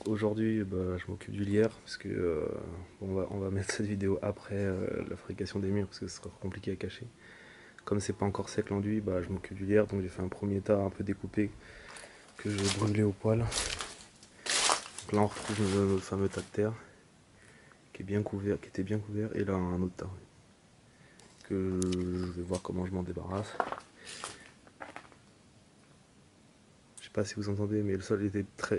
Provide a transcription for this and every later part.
Donc aujourd'hui, bah, je m'occupe du lierre parce que bon, on va mettre cette vidéo après la fabrication des murs parce que ce sera compliqué à cacher. Comme c'est pas encore sec l'enduit, bah, je m'occupe du lierre, donc j'ai fait un premier tas un peu découpé que j'ai brûlé au poêle. Donc là on retrouve notre fameux tas de terre qui est bien couvert, qui était bien couvert, et là un autre tas que je vais voir comment je m'en débarrasse. Je sais pas si vous entendez, mais le sol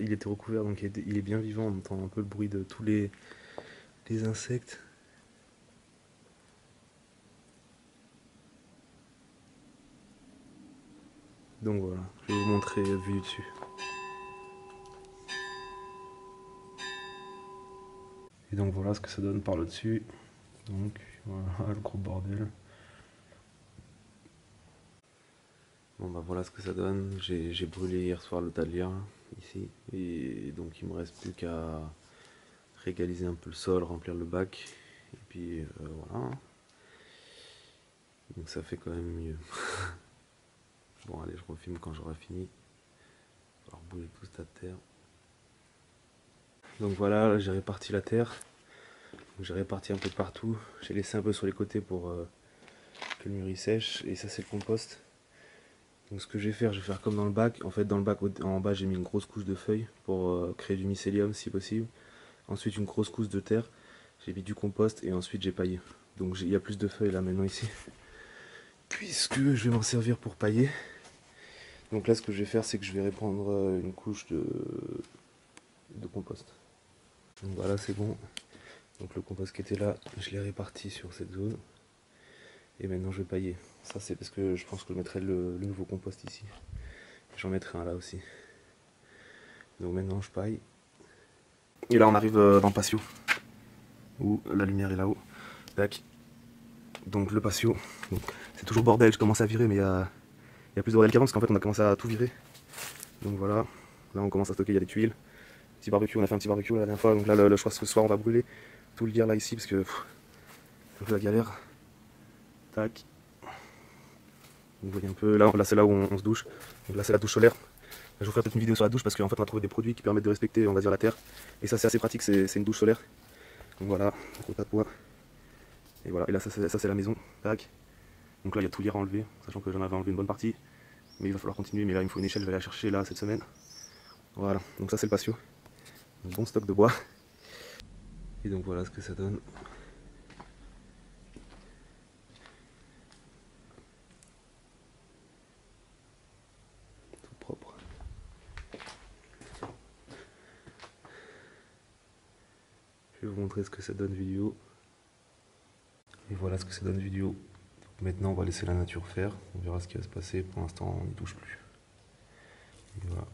il était recouvert, donc il est bien vivant. On entend un peu le bruit de tous les insectes. Donc voilà, je vais vous montrer vue dessus. Et donc voilà ce que ça donne par le dessus. Donc voilà le gros bordel. Bon bah voilà ce que ça donne. J'ai brûlé hier soir le tas de lierre ici. Et donc il me reste plus qu'à régaliser un peu le sol, remplir le bac. Et puis voilà. Donc ça fait quand même mieux. Bon allez, je refilme quand j'aurai fini. Alors brûler tout ce tas de terre. Donc voilà, j'ai réparti la terre. J'ai réparti un peu partout. J'ai laissé un peu sur les côtés pour que le mur y sèche. Et ça c'est le compost. Donc ce que je vais faire comme dans le bac. En fait dans le bac en bas j'ai mis une grosse couche de feuilles pour créer du mycélium si possible. Ensuite une grosse couche de terre. J'ai mis du compost et ensuite j'ai paillé. Donc il y a plus de feuilles là maintenant ici. Puisque je vais m'en servir pour pailler. Donc là ce que je vais faire c'est que je vais répandre une couche de compost. Donc voilà c'est bon. Donc le compost qui était là, je l'ai réparti sur cette zone. Et maintenant je vais pailler. Ça c'est parce que je pense que je mettrai le nouveau compost ici. J'en mettrai un là aussi. Donc maintenant je paille. Et là on arrive dans le patio. Où la lumière est là-haut. Tac. Donc le patio. C'est toujours bordel, je commence à virer mais il y a plus de bordel qu'avant parce qu'en fait on a commencé à tout virer. Donc voilà. Là on commence à stocker, il y a des tuiles. Petit barbecue, on a fait un petit barbecue la dernière fois. Donc là je crois que ce soir on va brûler tout le lierre là ici parce que c'est un peu la galère. Tac. Vous voyez un peu, là c'est là où on se douche. Donc là c'est la douche solaire. Je vais vous faire peut-être une vidéo sur la douche parce qu'en fait on a trouvé des produits qui permettent de respecter on va dire la terre. Et ça c'est assez pratique, c'est une douche solaire. Donc voilà, un tas de poids. Et voilà, et là ça c'est la maison. Tac. Donc là il y a tout lierre à enlever, sachant que j'en avais enlevé une bonne partie. Mais il va falloir continuer, mais là il me faut une échelle, je vais aller la chercher là cette semaine. Voilà, donc ça c'est le patio. Un bon stock de bois. Et donc voilà ce que ça donne. Tout propre. Je vais vous montrer ce que ça donne vidéo. Et voilà ce que ça donne vidéo. Donc maintenant on va laisser la nature faire, on verra ce qui va se passer, pour l'instant on n'y touche plus. Et voilà.